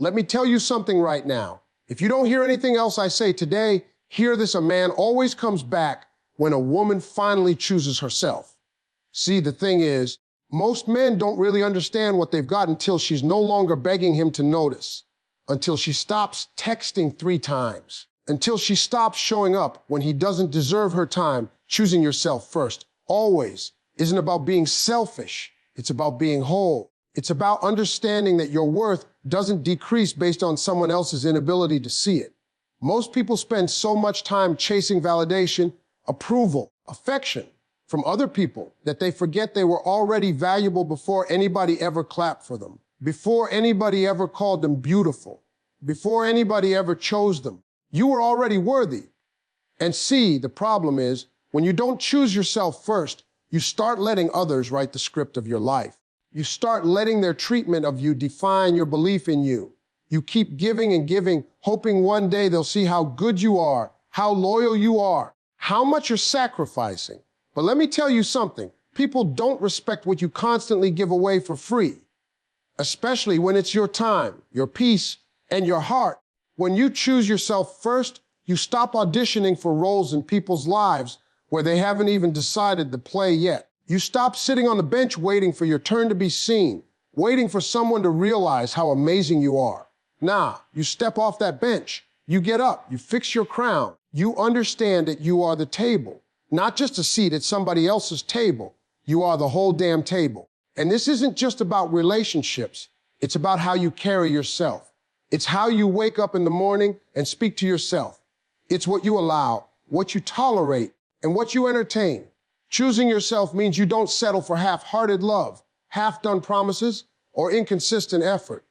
Let me tell you something right now. If you don't hear anything else I say today, hear this: a man always comes back when a woman finally chooses herself. See, the thing is, most men don't really understand what they've got until she's no longer begging him to notice, until she stops texting 3 times, until she stops showing up when he doesn't deserve her time. Choosing yourself first always isn't about being selfish. It's about being whole. It's about understanding that your worth doesn't decrease based on someone else's inability to see it. Most people spend so much time chasing validation, approval, affection from other people that they forget they were already valuable before anybody ever clapped for them, before anybody ever called them beautiful, before anybody ever chose them. You were already worthy. And see, the problem is, when you don't choose yourself first, you start letting others write the script of your life. You start letting their treatment of you define your belief in you. You keep giving and giving, hoping one day they'll see how good you are, how loyal you are, how much you're sacrificing. But let me tell you something. People don't respect what you constantly give away for free, especially when it's your time, your peace, and your heart. When you choose yourself first, you stop auditioning for roles in people's lives where they haven't even decided to play yet. You stop sitting on the bench waiting for your turn to be seen, waiting for someone to realize how amazing you are. Nah, you step off that bench. You get up, you fix your crown. You understand that you are the table, not just a seat at somebody else's table. You are the whole damn table. And this isn't just about relationships. It's about how you carry yourself. It's how you wake up in the morning and speak to yourself. It's what you allow, what you tolerate, and what you entertain. Choosing yourself means you don't settle for half-hearted love, half-done promises, or inconsistent effort.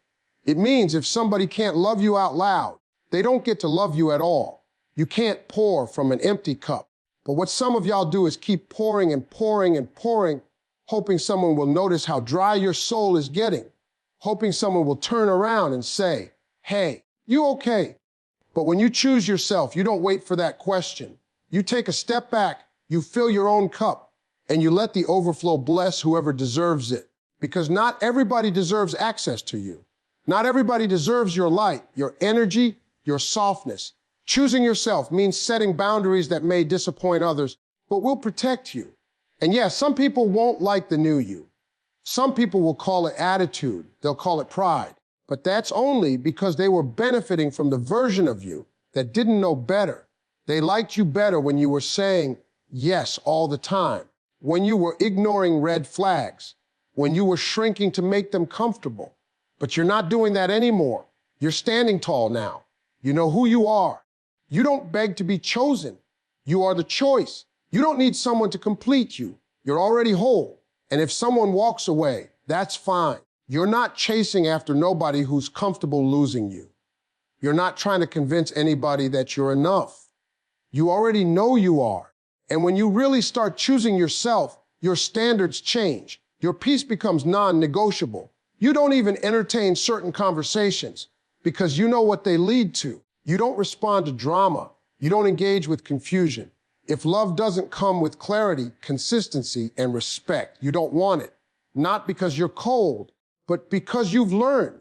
It means if somebody can't love you out loud, they don't get to love you at all. You can't pour from an empty cup. But what some of y'all do is keep pouring and pouring and pouring, hoping someone will notice how dry your soul is getting, hoping someone will turn around and say, "Hey, you okay?" But when you choose yourself, you don't wait for that question. You take a step back, you fill your own cup, and you let the overflow bless whoever deserves it. Because not everybody deserves access to you. Not everybody deserves your light, your energy, your softness. Choosing yourself means setting boundaries that may disappoint others, but will protect you. And yes, some people won't like the new you. Some people will call it attitude. They'll call it pride. But that's only because they were benefiting from the version of you that didn't know better. They liked you better when you were saying yes all the time, when you were ignoring red flags, when you were shrinking to make them comfortable. But you're not doing that anymore. You're standing tall now. You know who you are. You don't beg to be chosen. You are the choice. You don't need someone to complete you. You're already whole. And if someone walks away, that's fine. You're not chasing after nobody who's comfortable losing you. You're not trying to convince anybody that you're enough. You already know you are. And when you really start choosing yourself, your standards change. Your peace becomes non-negotiable. You don't even entertain certain conversations because you know what they lead to. You don't respond to drama. You don't engage with confusion. If love doesn't come with clarity, consistency, and respect, you don't want it. Not because you're cold, but because you've learned.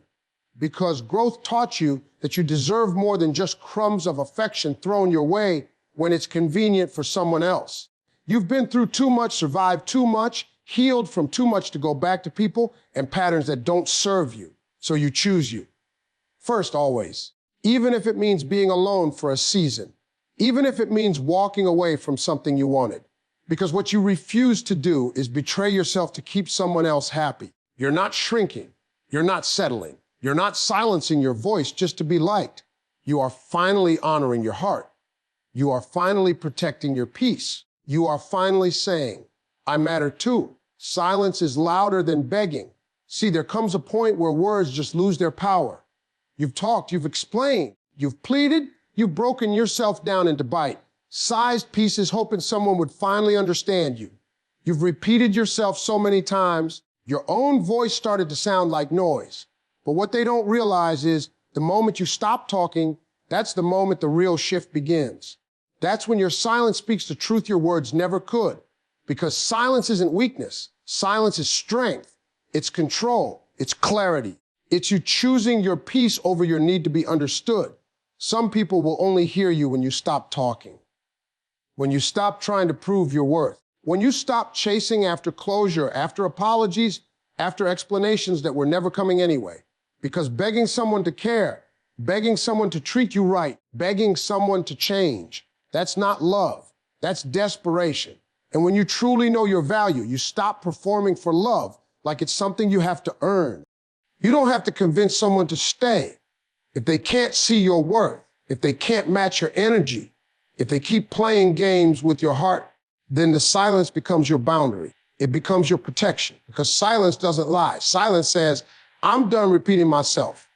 Because growth taught you that you deserve more than just crumbs of affection thrown your way when it's convenient for someone else. You've been through too much, survived too much, healed from too much to go back to people and patterns that don't serve you. So you choose you. First, always. Even if it means being alone for a season. Even if it means walking away from something you wanted. Because what you refuse to do is betray yourself to keep someone else happy. You're not shrinking. You're not settling. You're not silencing your voice just to be liked. You are finally honoring your heart. You are finally protecting your peace. You are finally saying, I matter too. Silence is louder than begging. See, there comes a point where words just lose their power. You've talked, you've explained, you've pleaded, you've broken yourself down into bite-sized pieces hoping someone would finally understand you. You've repeated yourself so many times, your own voice started to sound like noise. But what they don't realize is the moment you stop talking, that's the moment the real shift begins. That's when your silence speaks the truth your words never could. Because silence isn't weakness. Silence is strength. It's control. It's clarity. It's you choosing your peace over your need to be understood. Some people will only hear you when you stop talking, when you stop trying to prove your worth, when you stop chasing after closure, after apologies, after explanations that were never coming anyway. Because begging someone to care, begging someone to treat you right, begging someone to change, that's not love. That's desperation. And when you truly know your value, you stop performing for love like it's something you have to earn. You don't have to convince someone to stay. If they can't see your worth, if they can't match your energy, if they keep playing games with your heart, then the silence becomes your boundary. It becomes your protection, because silence doesn't lie. Silence says, I'm done repeating myself.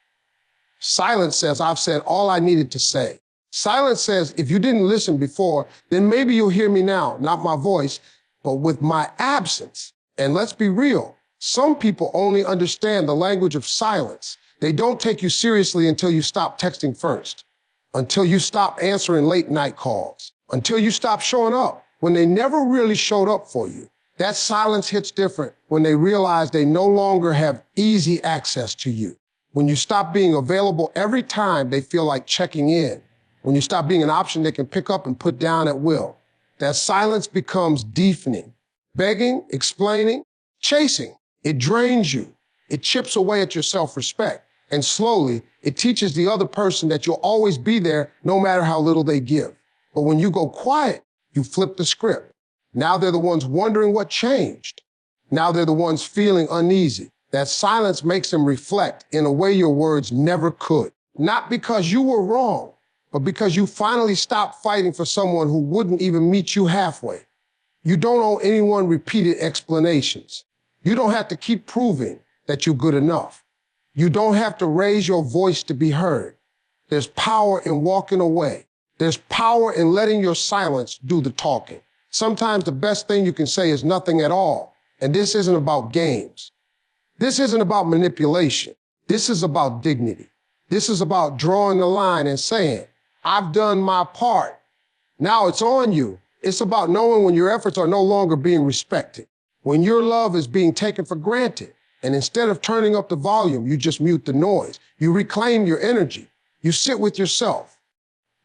Silence says, I've said all I needed to say. Silence says, if you didn't listen before, then maybe you'll hear me now, not my voice, but with my absence. And let's be real, some people only understand the language of silence. They don't take you seriously until you stop texting first, until you stop answering late night calls, until you stop showing up when they never really showed up for you. That silence hits different when they realize they no longer have easy access to you. When you stop being available every time they feel like checking in. When you stop being an option they can pick up and put down at will. That silence becomes deafening. Begging, explaining, chasing. It drains you. It chips away at your self-respect. And slowly, it teaches the other person that you'll always be there no matter how little they give. But when you go quiet, you flip the script. Now they're the ones wondering what changed. Now they're the ones feeling uneasy. That silence makes them reflect in a way your words never could. Not because you were wrong, but because you finally stopped fighting for someone who wouldn't even meet you halfway. You don't owe anyone repeated explanations. You don't have to keep proving that you're good enough. You don't have to raise your voice to be heard. There's power in walking away. There's power in letting your silence do the talking. Sometimes the best thing you can say is nothing at all. And this isn't about games. This isn't about manipulation. This is about dignity. This is about drawing the line and saying, I've done my part. Now it's on you. It's about knowing when your efforts are no longer being respected, when your love is being taken for granted. And instead of turning up the volume, you just mute the noise. You reclaim your energy. You sit with yourself.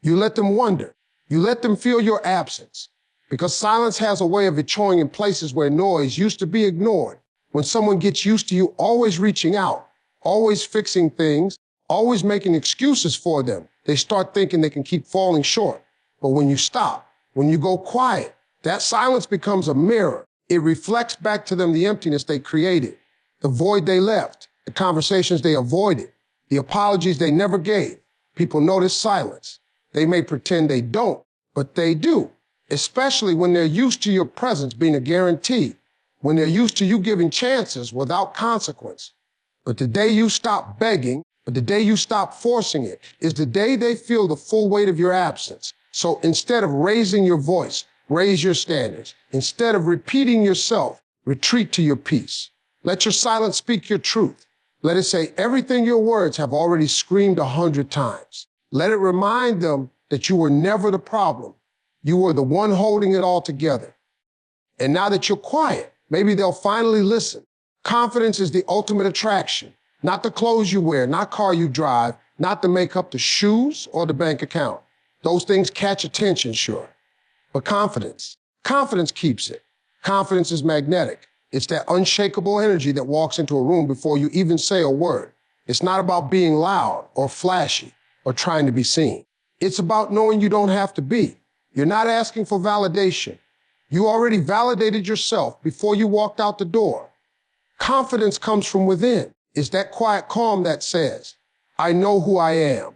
You let them wonder. You let them feel your absence. Because silence has a way of it showing in places where noise used to be ignored. When someone gets used to you always reaching out, always fixing things, always making excuses for them, they start thinking they can keep falling short. But when you stop, when you go quiet, that silence becomes a mirror. It reflects back to them the emptiness they created, the void they left, the conversations they avoided, the apologies they never gave. People notice silence. They may pretend they don't, but they do, especially when they're used to your presence being a guarantee, when they're used to you giving chances without consequence. But the day you stop begging, but the day you stop forcing it, is the day they feel the full weight of your absence. So instead of raising your voice, raise your standards. Instead of repeating yourself, retreat to your peace. Let your silence speak your truth. Let it say everything your words have already screamed 100 times. Let it remind them that you were never the problem. You were the one holding it all together. And now that you're quiet, maybe they'll finally listen. Confidence is the ultimate attraction. Not the clothes you wear, not car you drive, not the makeup, the shoes, or the bank account. Those things catch attention, sure. But confidence keeps it. Confidence is magnetic. It's that unshakable energy that walks into a room before you even say a word. It's not about being loud or flashy or trying to be seen. It's about knowing you don't have to be. You're not asking for validation. You already validated yourself before you walked out the door. Confidence comes from within. It's that quiet calm that says, I know who I am.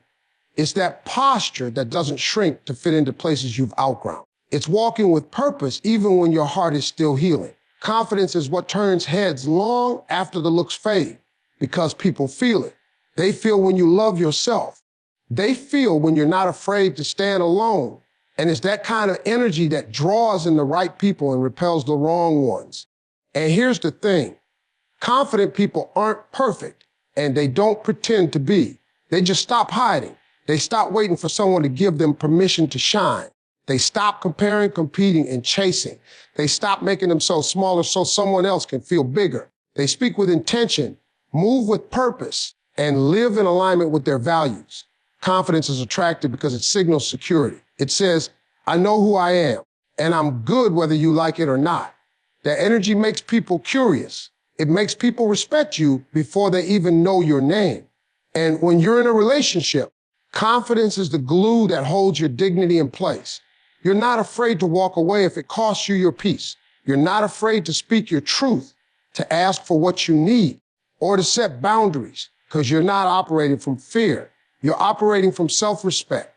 It's that posture that doesn't shrink to fit into places you've outgrown. It's walking with purpose even when your heart is still healing. Confidence is what turns heads long after the looks fade, because people feel it. They feel when you love yourself. They feel when you're not afraid to stand alone. And it's that kind of energy that draws in the right people and repels the wrong ones. And here's the thing. Confident people aren't perfect, and they don't pretend to be. They just stop hiding. They stop waiting for someone to give them permission to shine. They stop comparing, competing, and chasing. They stop making themselves smaller so someone else can feel bigger. They speak with intention, move with purpose, and live in alignment with their values. Confidence is attractive because it signals security. It says, I know who I am, and I'm good whether you like it or not. That energy makes people curious. It makes people respect you before they even know your name. And when you're in a relationship, confidence is the glue that holds your dignity in place. You're not afraid to walk away if it costs you your peace. You're not afraid to speak your truth, to ask for what you need, or to set boundaries, because you're not operating from fear. You're operating from self-respect.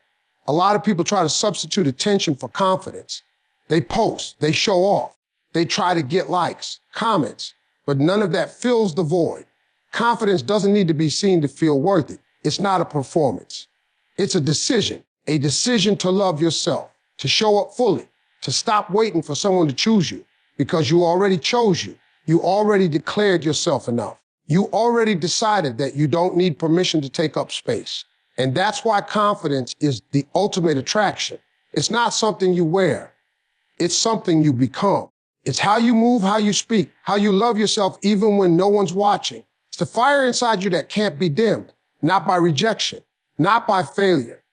A lot of people try to substitute attention for confidence. They post, they show off, they try to get likes, comments, but none of that fills the void. Confidence doesn't need to be seen to feel worthy. It's not a performance. It's a decision to love yourself, to show up fully, to stop waiting for someone to choose you, because you already chose you. You already declared yourself enough. You already decided that you don't need permission to take up space. And that's why confidence is the ultimate attraction. It's not something you wear. It's something you become. It's how you move, how you speak, how you love yourself even when no one's watching. It's the fire inside you that can't be dimmed, not by rejection, not by failure,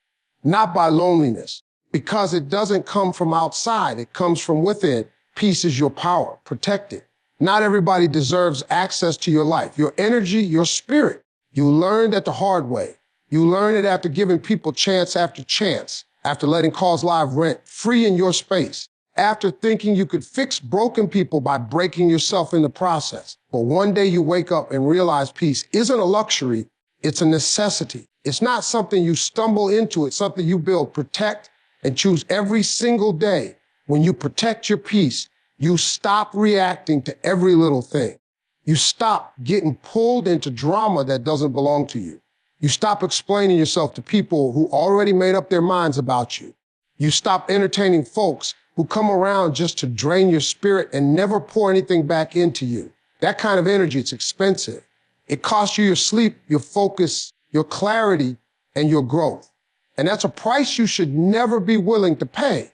not by loneliness, because it doesn't come from outside. It comes from within. Peace is your power. Protect it. Not everybody deserves access to your life, your energy, your spirit. You learned it the hard way. You learn it after giving people chance after chance, after letting cars live rent free in your space, after thinking you could fix broken people by breaking yourself in the process. But one day you wake up and realize peace isn't a luxury, it's a necessity. It's not something you stumble into, it's something you build, protect, and choose every single day. When you protect your peace, you stop reacting to every little thing. You stop getting pulled into drama that doesn't belong to you. You stop explaining yourself to people who already made up their minds about you. You stop entertaining folks who come around just to drain your spirit and never pour anything back into you. That kind of energy, it's expensive. It costs you your sleep, your focus, your clarity, and your growth. And that's a price you should never be willing to pay.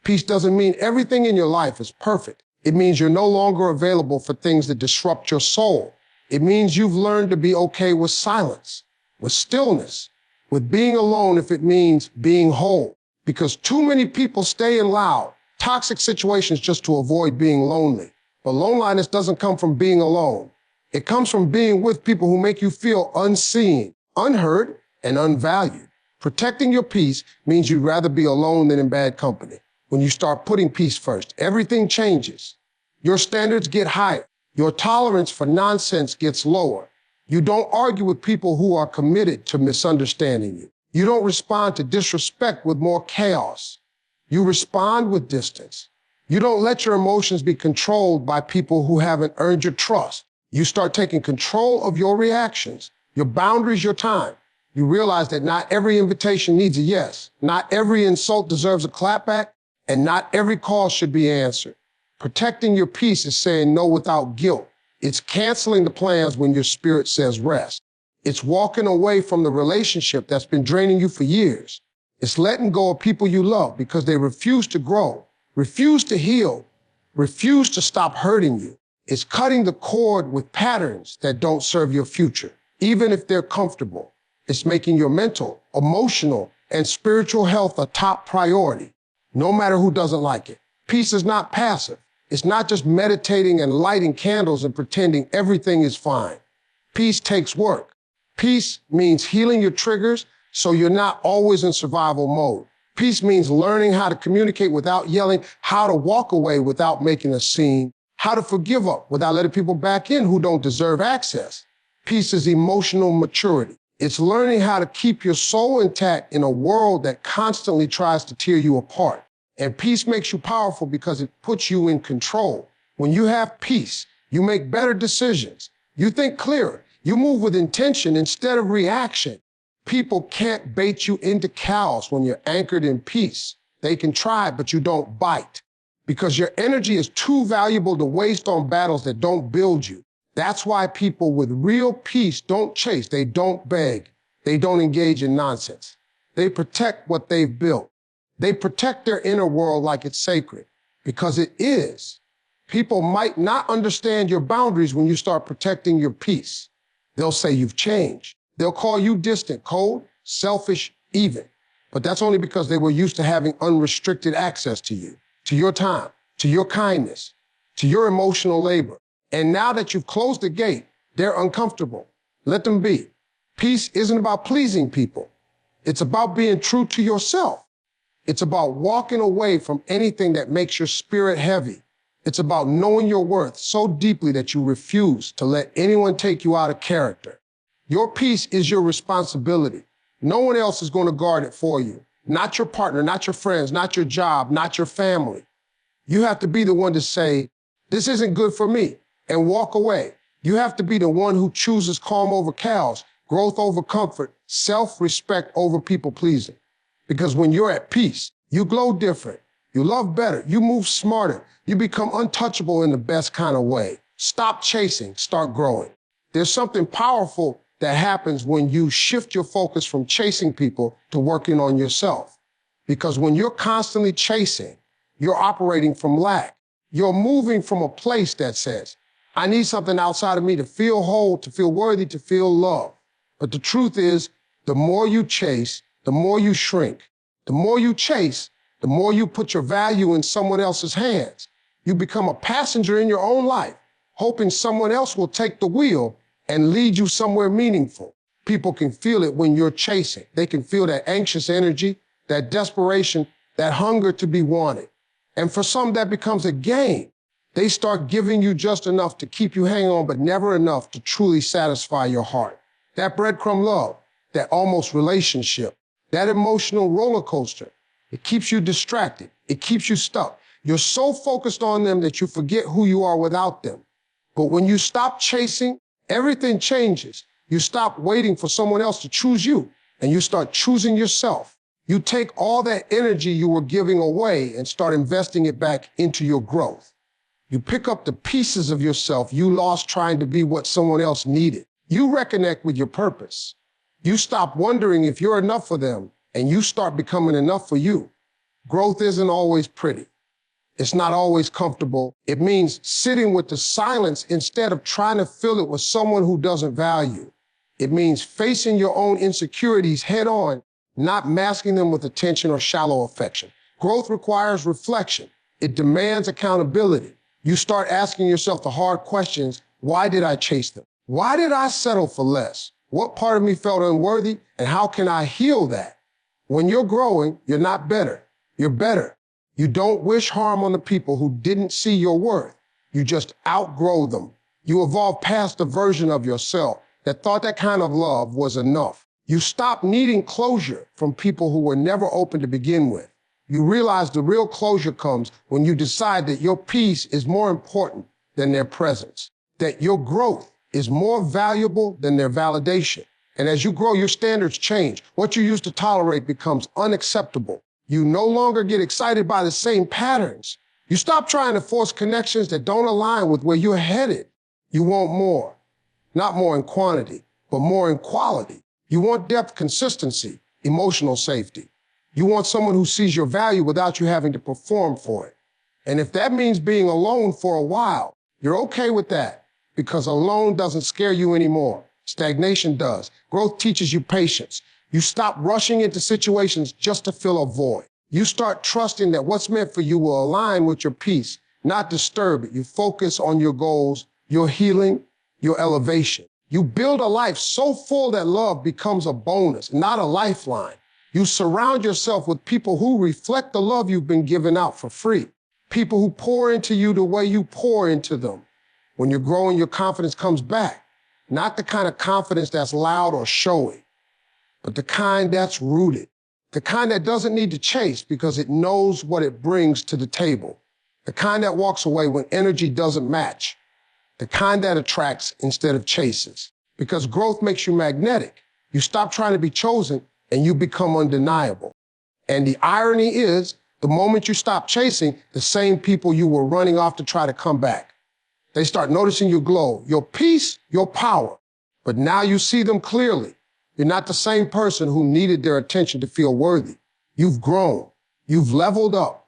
Peace doesn't mean everything in your life is perfect. It means you're no longer available for things that disrupt your soul. It means you've learned to be okay with silence, with stillness, with being alone if it means being whole. Because too many people stay in loud, toxic situations just to avoid being lonely. But loneliness doesn't come from being alone. It comes from being with people who make you feel unseen, unheard, and unvalued. Protecting your peace means you'd rather be alone than in bad company. When you start putting peace first, everything changes. Your standards get higher. Your tolerance for nonsense gets lower. You don't argue with people who are committed to misunderstanding you. You don't respond to disrespect with more chaos. You respond with distance. You don't let your emotions be controlled by people who haven't earned your trust. You start taking control of your reactions, your boundaries, your time. You realize that not every invitation needs a yes. Not every insult deserves a clapback, and not every call should be answered. Protecting your peace is saying no without guilt. It's canceling the plans when your spirit says rest. It's walking away from the relationship that's been draining you for years. It's letting go of people you love because they refuse to grow, refuse to heal, refuse to stop hurting you. It's cutting the cord with patterns that don't serve your future, even if they're comfortable. It's making your mental, emotional, and spiritual health a top priority, no matter who doesn't like it. Peace is not passive. It's not just meditating and lighting candles and pretending everything is fine. Peace takes work. Peace means healing your triggers so you're not always in survival mode. Peace means learning how to communicate without yelling, how to walk away without making a scene, how to forgive up without letting people back in who don't deserve access. Peace is emotional maturity. It's learning how to keep your soul intact in a world that constantly tries to tear you apart. And peace makes you powerful because it puts you in control. When you have peace, you make better decisions. You think clearer. You move with intention instead of reaction. People can't bait you into chaos when you're anchored in peace. They can try, but you don't bite. Because your energy is too valuable to waste on battles that don't build you. That's why people with real peace don't chase, they don't beg, they don't engage in nonsense. They protect what they've built. They protect their inner world like it's sacred, because it is. People might not understand your boundaries when you start protecting your peace. They'll say you've changed. They'll call you distant, cold, selfish, even. But that's only because they were used to having unrestricted access to you, to your time, to your kindness, to your emotional labor. And now that you've closed the gate, they're uncomfortable. Let them be. Peace isn't about pleasing people. It's about being true to yourself. It's about walking away from anything that makes your spirit heavy. It's about knowing your worth so deeply that you refuse to let anyone take you out of character. Your peace is your responsibility. No one else is going to guard it for you. Not your partner, not your friends, not your job, not your family. You have to be the one to say, this isn't good for me, and walk away. You have to be the one who chooses calm over chaos, growth over comfort, self-respect over people-pleasing. Because when you're at peace, you glow different. You love better. You move smarter. You become untouchable in the best kind of way. Stop chasing, start growing. There's something powerful that happens when you shift your focus from chasing people to working on yourself. Because when you're constantly chasing, you're operating from lack. You're moving from a place that says, I need something outside of me to feel whole, to feel worthy, to feel loved. But the truth is, the more you chase, the more you shrink. The more you chase, the more you put your value in someone else's hands. You become a passenger in your own life, hoping someone else will take the wheel and lead you somewhere meaningful. People can feel it when you're chasing. They can feel that anxious energy, that desperation, that hunger to be wanted. And for some, that becomes a game. They start giving you just enough to keep you hanging on, but never enough to truly satisfy your heart. That breadcrumb love, that almost relationship, that emotional roller coaster, it keeps you distracted. It keeps you stuck. You're so focused on them that you forget who you are without them. But when you stop chasing, everything changes. You stop waiting for someone else to choose you, and you start choosing yourself. You take all that energy you were giving away and start investing it back into your growth. You pick up the pieces of yourself you lost trying to be what someone else needed. You reconnect with your purpose. You stop wondering if you're enough for them, and you start becoming enough for you. Growth isn't always pretty. It's not always comfortable. It means sitting with the silence instead of trying to fill it with someone who doesn't value. It means facing your own insecurities head on, not masking them with attention or shallow affection. Growth requires reflection. It demands accountability. You start asking yourself the hard questions. Why did I chase them? Why did I settle for less? What part of me felt unworthy, and how can I heal that? When you're growing, you're not better. You're better. You don't wish harm on the people who didn't see your worth. You just outgrow them. You evolve past the version of yourself that thought that kind of love was enough. You stop needing closure from people who were never open to begin with. You realize the real closure comes when you decide that your peace is more important than their presence, that your growth is more valuable than their validation. And as you grow, your standards change. What you used to tolerate becomes unacceptable. You no longer get excited by the same patterns. You stop trying to force connections that don't align with where you're headed. You want more, not more in quantity, but more in quality. You want depth, consistency, emotional safety. You want someone who sees your value without you having to perform for it. And if that means being alone for a while, you're okay with that, because alone doesn't scare you anymore. Stagnation does. Growth teaches you patience. You stop rushing into situations just to fill a void. You start trusting that what's meant for you will align with your peace, not disturb it. You focus on your goals, your healing, your elevation. You build a life so full that love becomes a bonus, not a lifeline. You surround yourself with people who reflect the love you've been giving out for free. People who pour into you the way you pour into them. When you're growing, your confidence comes back. Not the kind of confidence that's loud or showy, but the kind that's rooted. The kind that doesn't need to chase because it knows what it brings to the table. The kind that walks away when energy doesn't match. The kind that attracts instead of chases. Because growth makes you magnetic. You stop trying to be chosen and you become undeniable. And the irony is, the moment you stop chasing, the same people you were running off to try to come back. They start noticing your glow, your peace, your power. But now you see them clearly. You're not the same person who needed their attention to feel worthy. You've grown. You've leveled up.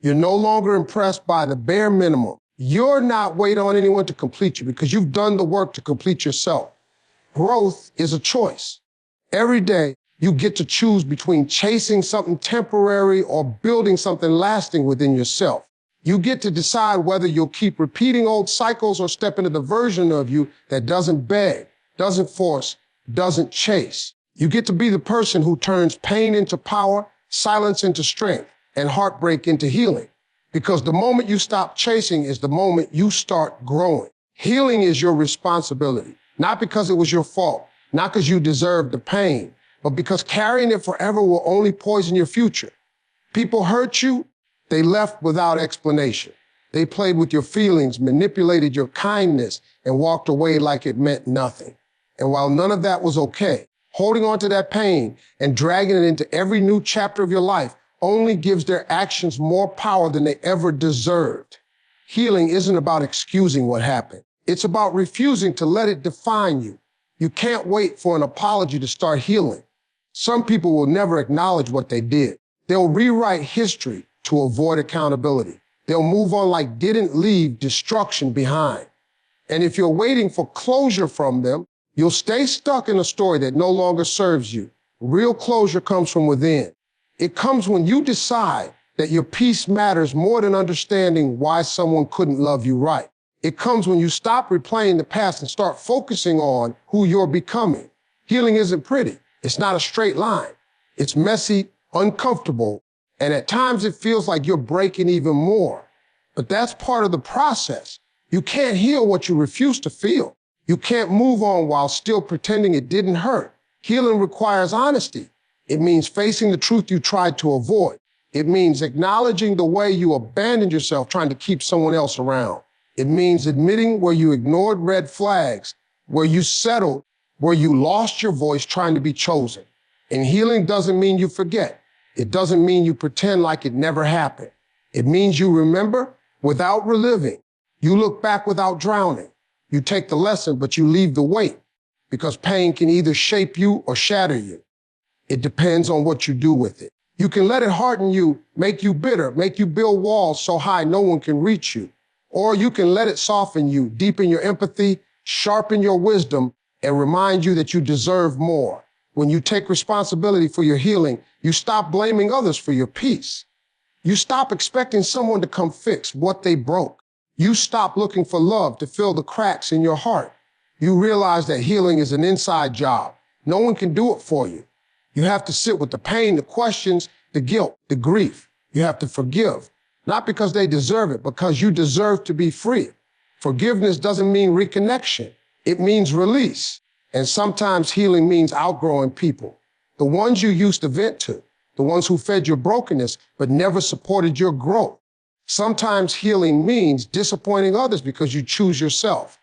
You're no longer impressed by the bare minimum. You're not waiting on anyone to complete you because you've done the work to complete yourself. Growth is a choice. Every day, you get to choose between chasing something temporary or building something lasting within yourself. You get to decide whether you'll keep repeating old cycles or step into the version of you that doesn't beg, doesn't force, doesn't chase. You get to be the person who turns pain into power, silence into strength, and heartbreak into healing. Because the moment you stop chasing is the moment you start growing. Healing is your responsibility, not because it was your fault, not because you deserved the pain, but because carrying it forever will only poison your future. People hurt you, they left without explanation. They played with your feelings, manipulated your kindness, and walked away like it meant nothing. And while none of that was okay, holding on to that pain and dragging it into every new chapter of your life only gives their actions more power than they ever deserved. Healing isn't about excusing what happened. It's about refusing to let it define you. You can't wait for an apology to start healing. Some people will never acknowledge what they did. They'll rewrite history to avoid accountability. They'll move on like didn't leave destruction behind. And if you're waiting for closure from them, you'll stay stuck in a story that no longer serves you. Real closure comes from within. It comes when you decide that your peace matters more than understanding why someone couldn't love you right. It comes when you stop replaying the past and start focusing on who you're becoming. Healing isn't pretty. It's not a straight line. It's messy, uncomfortable, and at times it feels like you're breaking even more. But that's part of the process. You can't heal what you refuse to feel. You can't move on while still pretending it didn't hurt. Healing requires honesty. It means facing the truth you tried to avoid. It means acknowledging the way you abandoned yourself trying to keep someone else around. It means admitting where you ignored red flags, where you settled, where you lost your voice trying to be chosen. And healing doesn't mean you forget. It doesn't mean you pretend like it never happened. It means you remember without reliving. You look back without drowning. You take the lesson, but you leave the weight, because pain can either shape you or shatter you. It depends on what you do with it. You can let it harden you, make you bitter, make you build walls so high no one can reach you. Or you can let it soften you, deepen your empathy, sharpen your wisdom, and remind you that you deserve more. When you take responsibility for your healing, you stop blaming others for your peace. You stop expecting someone to come fix what they broke. You stop looking for love to fill the cracks in your heart. You realize that healing is an inside job. No one can do it for you. You have to sit with the pain, the questions, the guilt, the grief. You have to forgive, not because they deserve it, because you deserve to be free. Forgiveness doesn't mean reconnection. It means release. And sometimes healing means outgrowing people. The ones you used to vent to, the ones who fed your brokenness but never supported your growth. Sometimes healing means disappointing others because you choose yourself.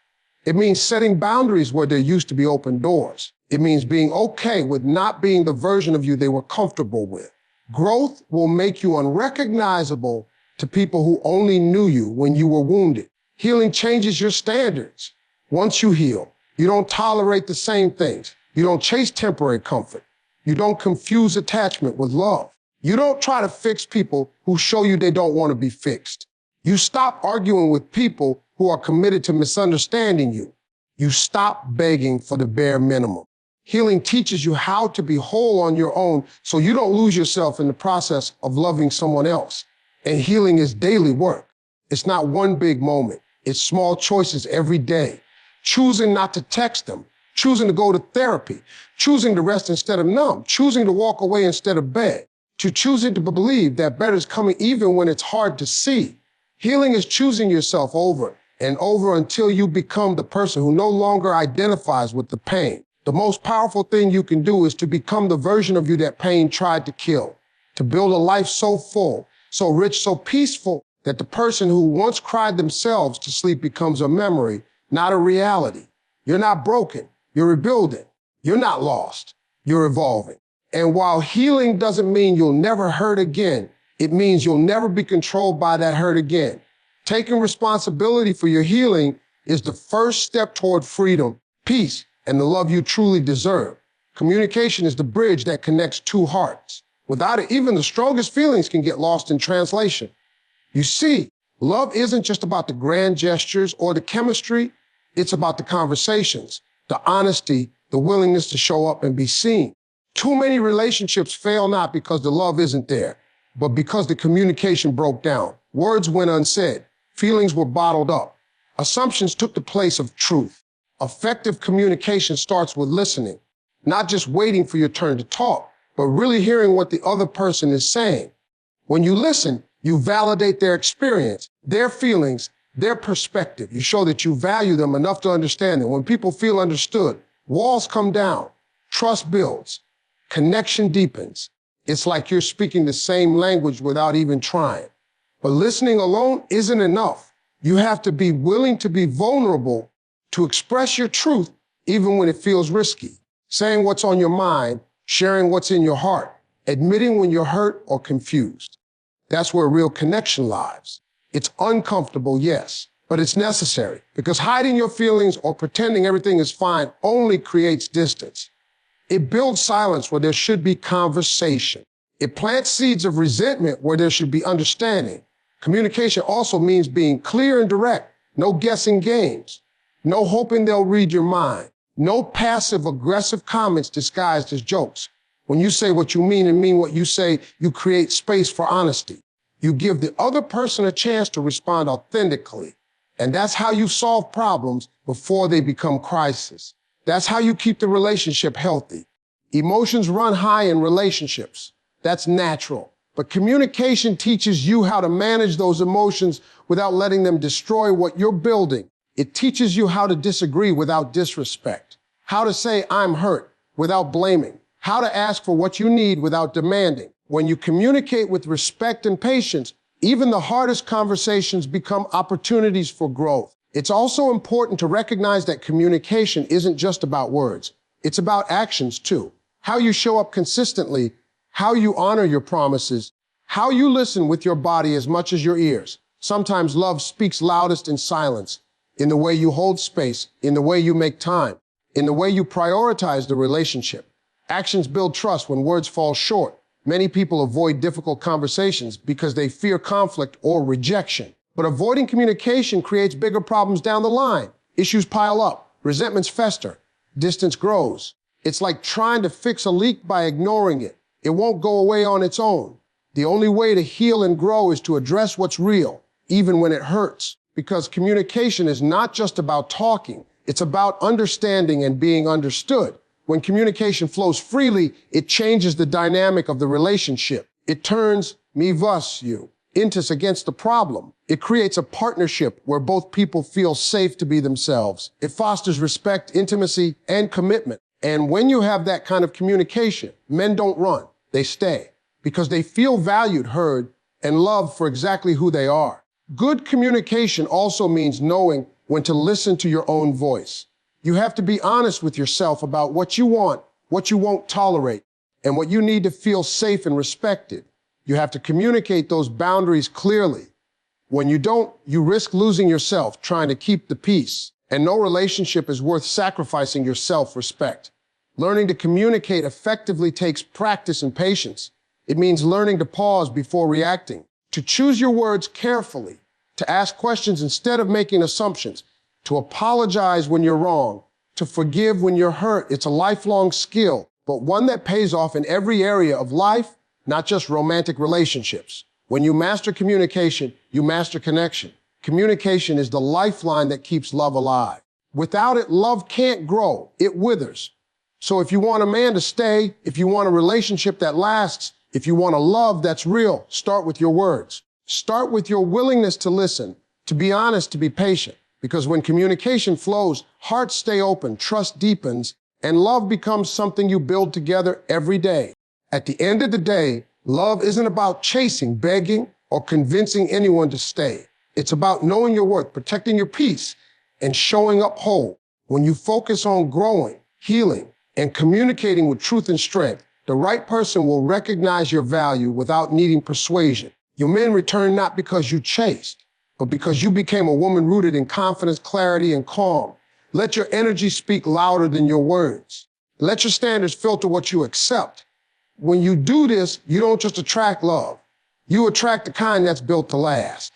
It means setting boundaries where there used to be open doors. It means being okay with not being the version of you they were comfortable with. Growth will make you unrecognizable to people who only knew you when you were wounded. Healing changes your standards. Once you heal, you don't tolerate the same things. You don't chase temporary comfort. You don't confuse attachment with love. You don't try to fix people who show you they don't want to be fixed. You stop arguing with people who are committed to misunderstanding you. You stop begging for the bare minimum. Healing teaches you how to be whole on your own so you don't lose yourself in the process of loving someone else. And healing is daily work. It's not one big moment. It's small choices every day. Choosing not to text them, choosing to go to therapy, choosing to rest instead of numb, choosing to walk away instead of beg, to choosing to believe that better is coming even when it's hard to see. Healing is choosing yourself over and over until you become the person who no longer identifies with the pain. The most powerful thing you can do is to become the version of you that pain tried to kill, to build a life so full, so rich, so peaceful that the person who once cried themselves to sleep becomes a memory, not a reality. You're not broken, you're rebuilding. You're not lost, you're evolving. And while healing doesn't mean you'll never hurt again, it means you'll never be controlled by that hurt again. Taking responsibility for your healing is the first step toward freedom, peace, and the love you truly deserve. Communication is the bridge that connects two hearts. Without it, even the strongest feelings can get lost in translation. You see, love isn't just about the grand gestures or the chemistry. It's about the conversations, the honesty, the willingness to show up and be seen. Too many relationships fail not because the love isn't there, but because the communication broke down. Words went unsaid. Feelings were bottled up. Assumptions took the place of truth. Effective communication starts with listening, not just waiting for your turn to talk, but really hearing what the other person is saying. When you listen, you validate their experience, their feelings, their perspective. You show that you value them enough to understand them. When people feel understood, walls come down, trust builds, connection deepens. It's like you're speaking the same language without even trying. But listening alone isn't enough. You have to be willing to be vulnerable, to express your truth, even when it feels risky. Saying what's on your mind, sharing what's in your heart, admitting when you're hurt or confused. That's where real connection lies. It's uncomfortable, yes, but it's necessary, because hiding your feelings or pretending everything is fine only creates distance. It builds silence where there should be conversation. It plants seeds of resentment where there should be understanding. Communication also means being clear and direct. No guessing games. No hoping they'll read your mind. No passive-aggressive comments disguised as jokes. When you say what you mean and mean what you say, you create space for honesty. You give the other person a chance to respond authentically. And that's how you solve problems before they become crises. That's how you keep the relationship healthy. Emotions run high in relationships. That's natural. But communication teaches you how to manage those emotions without letting them destroy what you're building. It teaches you how to disagree without disrespect, how to say I'm hurt without blaming, how to ask for what you need without demanding. When you communicate with respect and patience, even the hardest conversations become opportunities for growth. It's also important to recognize that communication isn't just about words. It's about actions too. How you show up consistently, how you honor your promises, how you listen with your body as much as your ears. Sometimes love speaks loudest in silence, in the way you hold space, in the way you make time, in the way you prioritize the relationship. Actions build trust when words fall short. Many people avoid difficult conversations because they fear conflict or rejection. But avoiding communication creates bigger problems down the line. Issues pile up, resentments fester, distance grows. It's like trying to fix a leak by ignoring it. It won't go away on its own. The only way to heal and grow is to address what's real, even when it hurts. Because communication is not just about talking. It's about understanding and being understood. When communication flows freely, it changes the dynamic of the relationship. It turns me vs you into us against the problem. It creates a partnership where both people feel safe to be themselves. It fosters respect, intimacy, and commitment. And when you have that kind of communication, men don't run, they stay, because they feel valued, heard, and loved for exactly who they are. Good communication also means knowing when to listen to your own voice. You have to be honest with yourself about what you want, what you won't tolerate, and what you need to feel safe and respected. You have to communicate those boundaries clearly. When you don't, you risk losing yourself trying to keep the peace. And no relationship is worth sacrificing your self-respect. Learning to communicate effectively takes practice and patience. It means learning to pause before reacting, to choose your words carefully, to ask questions instead of making assumptions, to apologize when you're wrong, to forgive when you're hurt. It's a lifelong skill, but one that pays off in every area of life, not just romantic relationships. When you master communication, you master connection. Communication is the lifeline that keeps love alive. Without it, love can't grow. It withers. So if you want a man to stay, if you want a relationship that lasts, if you want a love that's real, start with your words. Start with your willingness to listen, to be honest, to be patient. Because when communication flows, hearts stay open, trust deepens, and love becomes something you build together every day. At the end of the day, love isn't about chasing, begging, or convincing anyone to stay. It's about knowing your worth, protecting your peace, and showing up whole. When you focus on growing, healing, and communicating with truth and strength, the right person will recognize your value without needing persuasion. Your men return not because you chased, but because you became a woman rooted in confidence, clarity, and calm. Let your energy speak louder than your words. Let your standards filter what you accept. When you do this, you don't just attract love. You attract the kind that's built to last.